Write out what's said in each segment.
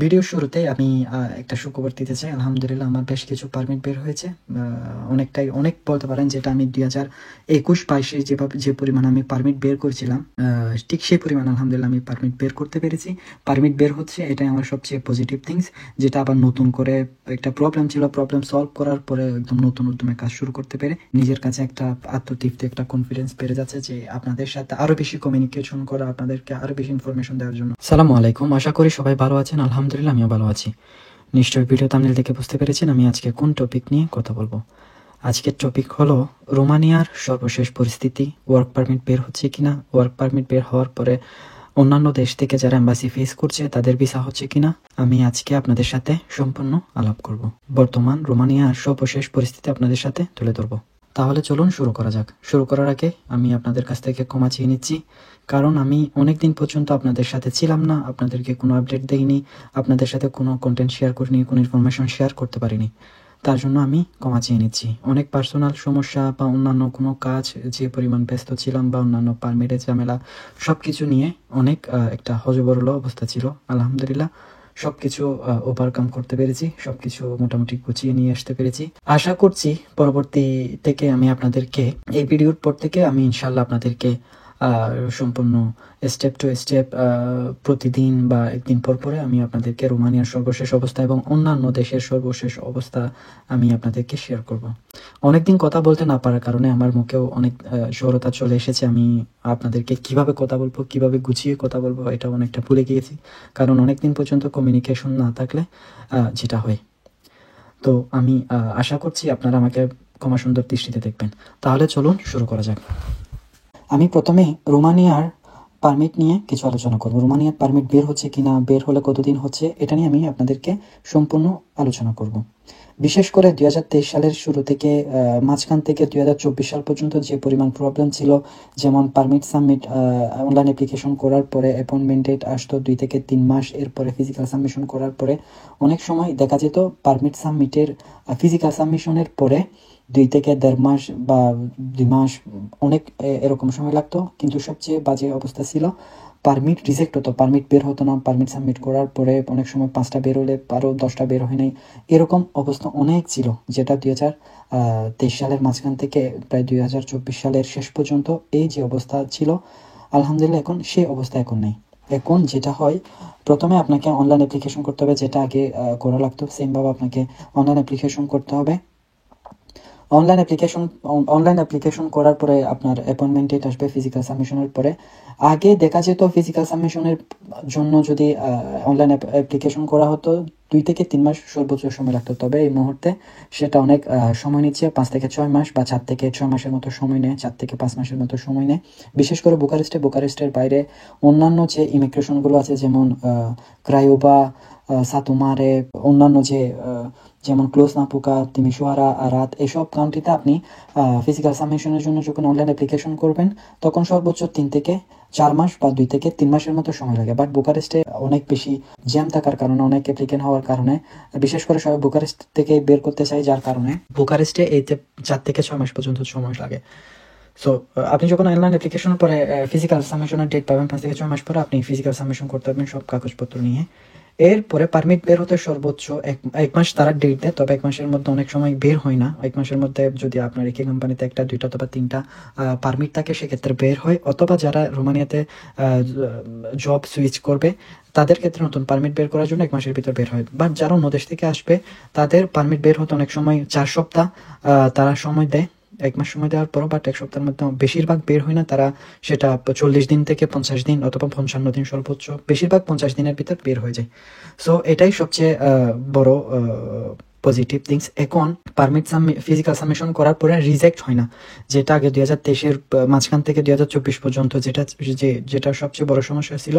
ভিডিওর শুরুতেই আমি একটা সুখবর দিতে চাই। আলহামদুলিল্লাহ আমার বেশ কিছু পারমিট বের হয়েছে। অনেক বলতে পারেন, যেটা আমি 2021-22-এ যেভাবে যে পরিমাণ আমি পারমিট বের করেছিলাম, ঠিক সেই পরিমাণ আলহামদুলিল্লাহ আমি পারমিট বের করতে পেরেছি। পারমিট বের হচ্ছে, এটাই আমার সবচেয়ে পজিটিভ থিংস। যেটা আবার নতুন করে একটা প্রবলেম ছিল, প্রবলেম সলভ করার পরে একদম নতুন উদ্যমে কাজ শুরু করতে পেরে নিজের কাছে একটা আত্মতৃপ্তি, একটা কনফিডেন্স বেড়ে যাচ্ছে যে আপনাদের সাথে আরো বেশি কমিউনিকেশন করা, আপনাদেরকে আরো বেশি ইনফরমেশন দেওয়ার জন্য। সালামু আলাইকুম, আশা করি সবাই ভালো আছেন। আলহামদুলিল্লাহ আমিও ভালো আছি। নিশ্চয়ই ভিডিও থাম্বনেল দেখে বুঝতে পেরেছেন আমি আজকে কোন টপিক নিয়ে কথা বলবো। আজকের টপিক হলো রোমানিয়ার সর্বশেষ পরিস্থিতি। ওয়ার্ক পারমিট বের হচ্ছে কিনা, ওয়ার্ক পারমিট বের হওয়ার পরে অন্যান্য দেশ থেকে যারা এম্বাসি ফেস করছে তাদের ভিসা হচ্ছে কিনা, আমি আজকে আপনাদের সাথে সম্পূর্ণ আলাপ করব। বর্তমান রোমানিয়ার সর্বশেষ পরিস্থিতি আপনাদের সাথে তুলে ধরবো। তাহলে চলুন শুরু করা যাক। শুরু করার আগে আমি আপনাদের কাছ থেকে ক্ষমা চেয়ে নিচ্ছি, কারণ আমি অনেকদিন পর্যন্ত আপনাদের সাথে ছিলাম না, আপনাদেরকে কোনো আপডেট দেইনি, আপনাদের সাথে কোনো কন্টেন্ট শেয়ার করিনি, কোনো ইনফরমেশন শেয়ার করতে পারিনি। তার জন্য আমি ক্ষমা চেয়ে নিচ্ছি। অনেক পার্সোনাল সমস্যা বা অন্যান্য কোনো কাজ, যে পরিমাণ ব্যস্ত ছিলাম, বা অন্যান্য পারমিটের ঝামেলা, সব কিছু নিয়ে অনেক একটা হযবরল অবস্থা ছিল। আলহামদুলিল্লাহ সবকিছু ওভারকাম করতে পেরেছি, সবকিছু মোটামুটি গুছিয়ে নিয়ে আসতে পেরেছি। আশা করছি পরবর্তী থেকে আমি আপনাদেরকে, এই ভিডিওর পর থেকে আমি ইনশাল্লাহ আপনাদেরকে সম্পূর্ণ স্টেপ টু স্টেপ প্রতিদিন বা একদিন পর পরে আমি আপনাদেরকে রোমানিয়ার সর্বশেষ অবস্থা এবং অন্যান্য দেশের সর্বশেষ অবস্থা আমি আপনাদেরকে শেয়ার করব। অনেকদিন কথা বলতে না পারার কারণে আমার মুখেও অনেক জড়তা চলে এসেছে। আমি আপনাদেরকে কিভাবে কথা বলবো, কিভাবে গুছিয়ে কথা বলবো, এটা অনেকটা ভুলে গিয়েছি। কারণ অনেকদিন পর্যন্ত কমিউনিকেশন না থাকলে যেটা হয়। তো আমি আশা করছি আপনারা আমাকে ক্ষমা সুন্দর দৃষ্টিতে দেখবেন। তাহলে চলুন শুরু করা যাক। আমি প্রথমে রোমানিয়ার পারমিট নিয়ে কিছু আলোচনা করব। রোমানিয়ার পারমিট বের হচ্ছে কিনা, বের হলে কতদিন হচ্ছে, এটা নিয়ে আমি আপনাদেরকে সম্পূর্ণ আলোচনা করব। বিশেষ করে 2023 সালের শুরু থেকে মাঝখান থেকে 2024 সাল পর্যন্ত যে পরিমাণ প্রবলেম ছিল, যেমন পারমিট সাবমিট, অনলাইন অ্যাপ্লিকেশন করার পরে অ্যাপয়েন্টমেন্ট ডেট আসতো 2 থেকে 3 মাস, এরপরে ফিজিক্যাল সাবমিশন করার পরে অনেক সময় দেখা যেত পারমিট সাবমিটের ফিজিক্যাল সাবমিশনের পরে 2 থেকে 1.5 মাস বা 2 মাস, অনেক এরকম সময় লাগতো। কিন্তু সবচেয়ে বাজে অবস্থা ছিল পারমিট রিজেক্ট হতো, পারমিট বের হতো না। পারমিট সাবমিট করার পরে অনেক সময় 5টা বের হলে আরও 10টা বের হয় নাই, এরকম অবস্থা অনেক ছিল। যেটা 2023 সালের মাঝখান থেকে প্রায় 2024 সালের শেষ পর্যন্ত এই যে অবস্থা ছিল, আলহামদুলিল্লাহ এখন সেই অবস্থা এখন নেই। এখন যেটা হয়, প্রথমে আপনাকে অনলাইন অ্যাপ্লিকেশন করতে হবে, যেটা আগে করা লাগতো সেমভাবে আপনাকে অনলাইন অ্যাপ্লিকেশন করতে হবে। অনলাইন অ্যাপ্লিকেশন করার পরে আপনার অ্যাপয়েন্টমেন্ট ডেট আসবে ফিজিক্যাল সাবমিশনের পরে। আগে দেখা যেত ফিজিক্যাল সাবমিশনের জন্য যদি অনলাইন অ্যাপ্লিকেশন করা হতো 2 থেকে 3 মাস সর্বোচ্চ সময় লাগতো। তবে এই মুহূর্তে সেটা অনেক সময় নিচ্ছে, 5 থেকে 6 মাস বা 4 থেকে 6 মাসের মতো সময় নেয়, 4 থেকে 5 মাসের মতো সময় নেয়। বিশেষ করে বুকারেস্টের বাইরে অন্যান্য যে ইমিগ্রেশনগুলো আছে, যেমন ক্রায়োবা, সাতুমারে, অন্যান্য যে যেমন ক্লোজ নাপুকা, তিমিশোয়ারা, আরাত, এসব কান্ট্রিতে আপনি ফিজিক্যাল সাবমিশনের জন্য যখন অনলাইন অ্যাপ্লিকেশন করবেন তখন সর্বোচ্চ 3 থেকে 4 মাস বা 2 থেকে 3 মাসের মতো সময় লাগে। বাট বুকারেস্টে অনেক বেশি জ্যাম থাকার কারণে, অনেক অ্যাপ্লিকেন্ট হওয়ার কারণে, বিশেষ করে সবাই বুকারেস্ট থেকে বের করতে চাই, যার কারণে বুকারেস্টে এইতে 4 থেকে 6 মাস পর্যন্ত সময় লাগে। সো আপনি যখন অনলাইন অ্যাপ্লিকেশনের পরে ফিজিক্যাল সাবমিশনের ডেট পাবেন, 5 থেকে 6 মাস পরে আপনি ফিজিক্যাল সাবমিশন করতে পারবেন সব কাগজপত্র নিয়ে। এরপরে পারমিট বের হতে সর্বোচ্চ এক মাস তারা ডেট দেয়, তবে 1 মাসের মধ্যে অনেক সময় বের হয় না। 1 মাসের মধ্যে যদি আপনার একই কোম্পানিতে 1টা 2টা অথবা 3টা পারমিট থাকে, সেক্ষেত্রে বের হয়। অথবা যারা রোমানিয়াতে জব সুইচ করবে তাদের ক্ষেত্রে নতুন পারমিট বের করার জন্য 1 মাসের ভিতর বের হয়। বাট যারা অন্য দেশ থেকে আসবে তাদের পারমিট বের হতে অনেক সময় 4 সপ্তাহ তারা সময় দেয়। 1 মাস সময় দেওয়ার পরও বাট 1 সপ্তাহের মধ্যে বেশিরভাগ বের হয় না। তারা সেটা 40 দিন থেকে 50 দিন অথবা 55 দিন সর্বোচ্চ, বেশিরভাগ 50 দিনের ভিতর বের হয়ে যায়। সো এটাই সবচেয়ে বড় পজিটিভ থিংস। এখন পারমিট ফিজিক্যাল সাবমিশন করার পরে রিজেক্ট হয় না, যেটা আগে 2023-এর মাঝখান থেকে 2024 পর্যন্ত যেটা সবচেয়ে বড় সমস্যা ছিল,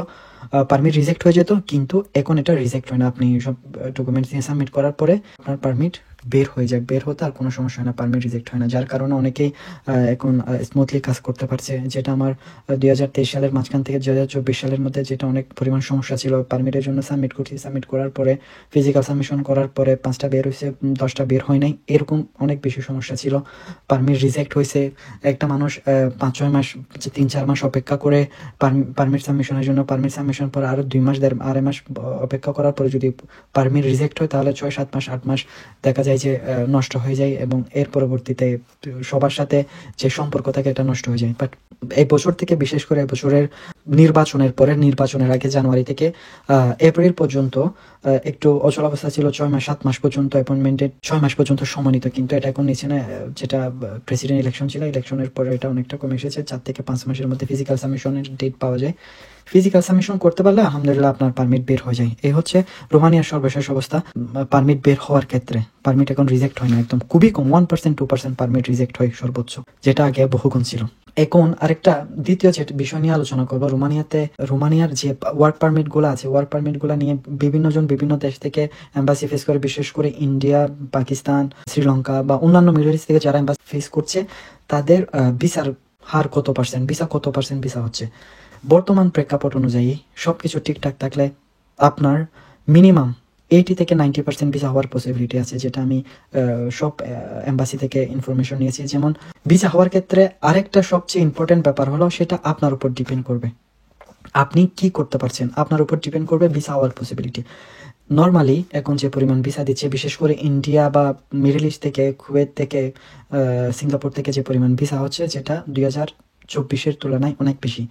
পারমিট রিজেক্ট হয়ে যেত। কিন্তু এখন এটা রিজেক্ট হয় না। আপনি সব ডকুমেন্টস নিয়ে সাবমিট করার পরে আপনার পারমিট বের হয়ে যায়, বের হতে আর কোনো সমস্যা হয় না, পারমিট রিজেক্ট হয় না, যার কারণে অনেকেই এখন স্মুথলি কাজ করতে পারছে। যেটা আমার 2023 সালের মাঝখান থেকে 2024 সালের মধ্যে যেটা অনেক পরিমাণ সমস্যা ছিল, পারমিটের জন্য সাবমিট করছি, সাবমিট করার পরে ফিজিক্যাল সাবমিশন করার পরে 5টা বের হয়েছে, 10টা বের হয় নাই, এরকম অনেক বেশি সমস্যা ছিল। পারমিট রিজেক্ট হয়েছে, একটা মানুষ 5-6 মাস 3-4 মাস অপেক্ষা করে পারমিট সাবমিশনের জন্য, পারমিট সাবমিশন পর আরও 2 মাস 2.5 মাস অপেক্ষা করার পরে যদি পারমিট রিজেক্ট হয় তাহলে 6-7 মাস 8 মাস দেখা যায় যে নষ্ট হয়ে যায়, এবং এর পরবর্তীতে সবার সাথে যে সম্পর্ক থাকে এটা নষ্ট হয়ে যায়। বাট এই বছর থেকে, বিশেষ করে বছরের নির্বাচনের পরে, নির্বাচনের আগে জানুয়ারি থেকে এপ্রিল পর্যন্ত একটু অচল অবস্থা ছিল, 6-7 মাস পর্যন্ত অ্যাপয়েন্টমেন্টের 6 মাস পর্যন্ত সময় নিত, কিন্তু এটা এখন নিচে না, যেটা প্রেসিডেন্ট ইলেকশন ছিল, ইলেকশনের পরে এটা অনেকটা কমে এসেছে, 4 থেকে 5 মাসের মধ্যে ফিজিক্যাল সাবমিশনের ডেট পাওয়া যায়। ফিজিক্যাল সাবমিশন করতে পারলে আলহামদুলিল্লাহ আপনার পারমিট বের হয়ে যায়। এই হচ্ছে রোমানিয়ার সর্বশেষ অবস্থা পারমিট বের হওয়ার ক্ষেত্রে। পারমিট এখন রিজেক্ট হয় না, একদম খুবই কম, 1% 2% পারমিট রিজেক্ট হয় সর্বোচ্চ, যেটা আগে বহুগুণ ছিল। এখন আরেকটা দ্বিতীয় যে বিষয় নিয়ে আলোচনা করবো, রোমানিয়ার যে ওয়ার্ক পারমিট গুলো আছে, ওয়ার্ক পারমিট গুলো নিয়ে বিভিন্ন জন বিভিন্ন দেশ থেকে এম্বাসি ফেস করে, বিশেষ করে ইন্ডিয়া, পাকিস্তান, শ্রীলঙ্কা বা অন্যান্য মিডল ইস্ট থেকে যারা এম্বাসি ফেস করছে, তাদের ভিসার হার কত পার্সেন্ট, কত পার্সেন্ট ভিসা হচ্ছে। বর্তমান প্রেক্ষাপট অনুযায়ী সবকিছু ঠিকঠাক থাকলে আপনার মিনিমাম 80 থেকে 90% ভিসা হওয়ার পসিবিলিটি আছে, যেটা আমি সব এম্বাসি থেকে ইনফরমেশন নিয়েছি। যেমন ভিসা হওয়ার ক্ষেত্রে আরেকটা সবচেয়ে ইম্পর্টেন্ট ব্যাপার হলো, সেটা আপনার উপর ডিপেন্ড করবে, আপনি কি করতে পারছেন, আপনার উপর ডিপেন্ড করবে ভিসা হওয়ার পসিবিলিটি। নর্মালি এখন যে পরিমাণ ভিসা দিচ্ছে, বিশেষ করে ইন্ডিয়া বা মিডল ইস্ট থেকে, কুয়েত থেকে, সিঙ্গাপুর থেকে যে পরিমাণ ভিসা হচ্ছে, যেটা 2024-এর তুলনায় অনেক বেশি।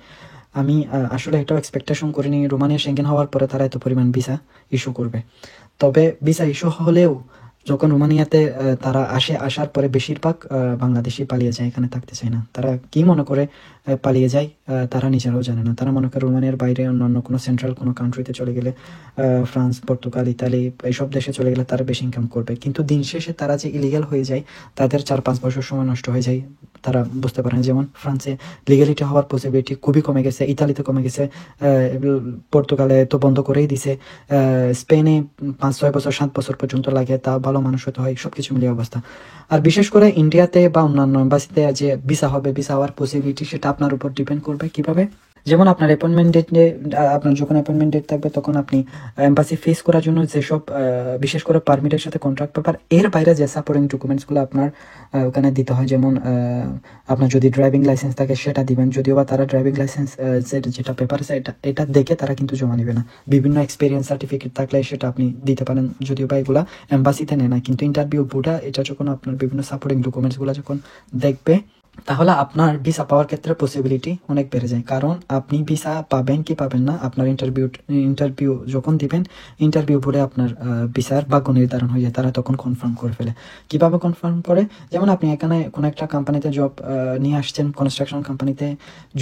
আমি আসলে এটাও এক্সপেকটেশন করিনি রোমানিয়া সেঙ্গেন হওয়ার পরে তারা এত পরিমাণ ভিসা ইস্যু করবে। তবে ভিসা ইস্যু হলেও যখন রোমানিয়াতে তারা আসার পরে বেশিরভাগ বাংলাদেশি পালিয়ে যায়, এখানে থাকতে চায় না। তারা কি মনে করে পালিয়ে যায় তারা নিজেরাও জানে না। তারা মনে করে রোমানিয়ার বাইরে অন্যান্য কোনো সেন্ট্রাল কোনো কান্ট্রিতে চলে গেলে, ফ্রান্স, পর্তুগাল, ইতালি এইসব দেশে চলে গেলে তারা বেশি ইনকাম করবে, কিন্তু দিন শেষে তারা যে ইলিগাল হয়ে যায়, তাদের 4-5 বছর সময় নষ্ট হয়ে যায়। তারা বুঝতে পারেন, যেমন ফ্রান্সে লিগ্যালিটি হওয়ার পসিবিলিটি খুবই কমে গেছে, ইতালিতে কমে গেছে, পর্তুগালে তো বন্ধ করেই দিছে, স্পেনে 5-6 বছর 7 বছর পর্যন্ত লাগে, তা ভালো মানুষ হতে হয়, সবকিছু মিলিয়ে অবস্থা। আর বিশেষ করে ইন্ডিয়াতে বা অন্যান্য এম্বাসিতে যে ভিসা হওয়ার পসিবিলিটি, সেটা আপনার উপর ডিপেন্ড করবে। কিভাবে? যেমন আপনার অ্যাপয়েন্টমেন্ট ডেট, আপনার যখন অ্যাপয়েন্টমেন্ট ডেট থাকবে তখন আপনি এম্বাসি ফেস করার জন্য যেসব বিশেষ করে পারমিটের সাথে কন্ট্রাক্ট পেপার, এর বাইরে যে সাপোর্টিং ডকুমেন্টসগুলো আপনার ওখানে দিতে হয়, যেমন আপনার যদি ড্রাইভিং লাইসেন্স থাকে সেটা দিবেন, যদিও বা তারা ড্রাইভিং লাইসেন্স যেটা পেপার আছে এটা দেখে তারা কিন্তু জমা নেবে না। বিভিন্ন এক্সপিরিয়েন্স সার্টিফিকেট থাকলে সেটা আপনি দিতে পারেন, যদিও বা এগুলা এম্বাসিতে নেয় না, কিন্তু ইন্টারভিউ বোর্ডা এটা যখন আপনার বিভিন্ন সাপোর্টিং ডকুমেন্টসগুলো যখন দেখবে, তাহলে আপনার ভিসা পাওয়ার ক্ষেত্রে পসিবিলিটি অনেক বেড়ে যায়। কারণ আপনি ভিসা পাবেন কি পাবেন না, আপনার ইন্টারভিউ যখন দিবেন, ইন্টারভিউ বোর্ডে আপনার ভিসার ভাগ্য নির্ধারণ হয়ে যায়, তারা তখন কনফার্ম করে ফেলে। কিভাবে কনফার্ম করে? যেমন আপনি এখানে কোনো একটা কোম্পানিতে জব নিয়ে আসছেন, কনস্ট্রাকশন কোম্পানিতে,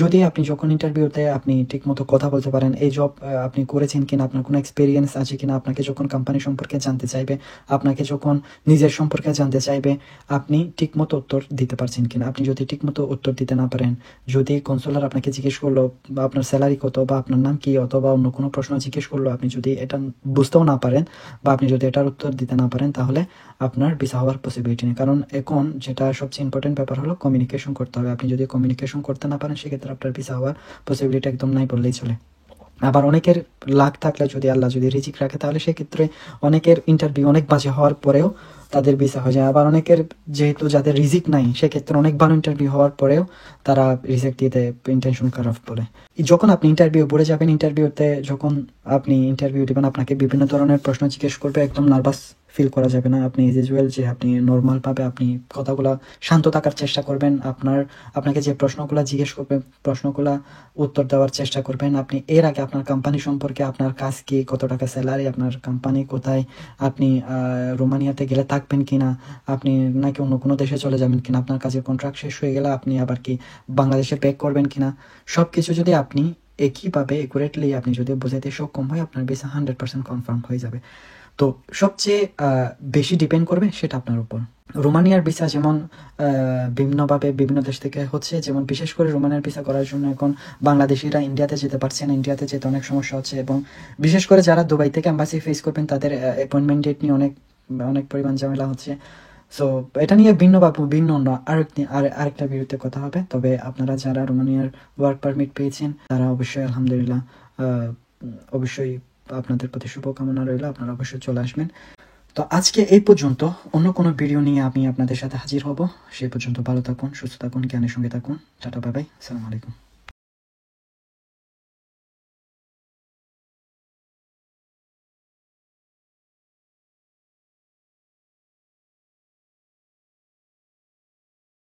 যদি আপনি যখন ইন্টারভিউতে আপনি ঠিকমতো কথা বলতে পারেন, এই জব আপনি করেছেন কিনা, আপনার কোনো এক্সপিরিয়েন্স আছে কিনা, আপনাকে যখন কোম্পানি সম্পর্কে জানতে চাইবে, আপনাকে যখন নিজের সম্পর্কে জানতে চাইবে, আপনি ঠিকমতো উত্তর দিতে পারছেন কিনা। আপনি যদি ঠিকমতো উত্তর দিতে না পারেন, যদি কনসুলার আপনাকে জিজ্ঞেস করলো বা আপনার স্যালারি কত বা আপনার নাম কি, অথবা অন্য কোনো প্রশ্ন জিজ্ঞেস করলো, আপনি যদি এটা বুঝতেও না পারেন বা আপনি যদি এটার উত্তর দিতে না পারেন, তাহলে আপনার ভিসা হওয়ার পসিবিলিটি নেই। কারণ এখন যেটা সবচেয়ে ইম্পর্টেন্ট ব্যাপার হলো কমিউনিকেশন করতে হবে। আপনি যদি কমিউনিকেশন করতে না পারেন, সেক্ষেত্রে আপনার ভিসা হওয়ার পসিবিলিটি একদম নাই বললেই চলে। আবার অনেকের লাক থাকলে, যদি আল্লাহ যদি রিজিক রাখে, তাহলে সেক্ষেত্রে অনেকের ইন্টারভিউ অনেক বাজে হওয়ার পরেও তাদের ভিসা হয়ে যায়। আবার অনেকের যেহেতু যাদের রিজিক নাই, সেক্ষেত্রে অনেক ভালো ইন্টারভিউ হওয়ার পরেও তারা রিজেক্ট দিতে ইন্টেনশন খারাপ বলে। যখন আপনি ইন্টারভিউ পড়ে যাবেন, ইন্টারভিউতে যখন আপনি ইন্টারভিউ দেবেন, আপনাকে বিভিন্ন ধরনের প্রশ্ন জিজ্ঞেস করবে, একদম নার্ভাস ফিল করা যাবে না। আপনি এজ ইউজুয়াল যে আপনি নর্মালভাবে আপনি কথাগুলো শান্ত থাকার চেষ্টা করবেন। আপনাকে যে প্রশ্নগুলো জিজ্ঞেস করবে, প্রশ্নগুলো উত্তর দেওয়ার চেষ্টা করবেন। আপনি এর আগে আপনার কোম্পানি সম্পর্কে, আপনার কাজ কি, কত টাকা স্যালারি, আপনার কোম্পানি কোথায়, আপনি রোমানিয়াতে গেলে থাকবেন কিনা, আপনি নাকি অন্য কোনো দেশে চলে যাবেন কিনা, আপনার কাজের কন্ট্রাক্ট শেষ হয়ে গেলে আপনি আবার কি বাংলাদেশে ব্যাক করবেন কিনা, সব কিছু যদি আপনি একইভাবে একুরেটলি আপনি যদি বোঝাইতে সক্ষম হয়, আপনার ভিসা 100% কনফার্ম হয়ে যাবে। তো সবচেয়ে বেশি ডিপেন্ড করবে সেটা আপনার উপর। রোমানিয়ার ভিসা যেমন বিভিন্নভাবে বিভিন্ন দেশ থেকে হচ্ছে, যেমন বিশেষ করে রোমানিয়ার ভিসা করার জন্য এখন বাংলাদেশিরা ইন্ডিয়াতে যেতে পারছে না, ইন্ডিয়াতে যেতে অনেক সমস্যা হচ্ছে, এবং বিশেষ করে যারা দুবাই থেকে এম্বাসি ফেস করবেন, তাদের অ্যাপয়েন্টমেন্ট ডেট নিয়ে অনেক অনেক পরিমাণ ঝামেলা হচ্ছে। সো এটা নিয়ে ভিন্ন বা ভিন্ন অন্য আরেকটা ভিডিওতে কথা হবে। তবে আপনারা যারা রোমানিয়ার ওয়ার্ক পারমিট পেয়েছেন তারা অবশ্যই আলহামদুলিল্লাহ, অবশ্যই আপনাদের প্রতি শুভকামনা রইল, আপনারা অবশ্যই চলে আসবেন। তো আজকে এই পর্যন্ত, অন্য কোনো ভিডিও নিয়ে আমি আপনাদের সাথে হাজির হব। সেই পর্যন্ত ভালো থাকুন, সুস্থ থাকুন, জ্ঞানের সঙ্গে থাকুন। টাটা, বাই বাই, আসসালামু আলাইকুম।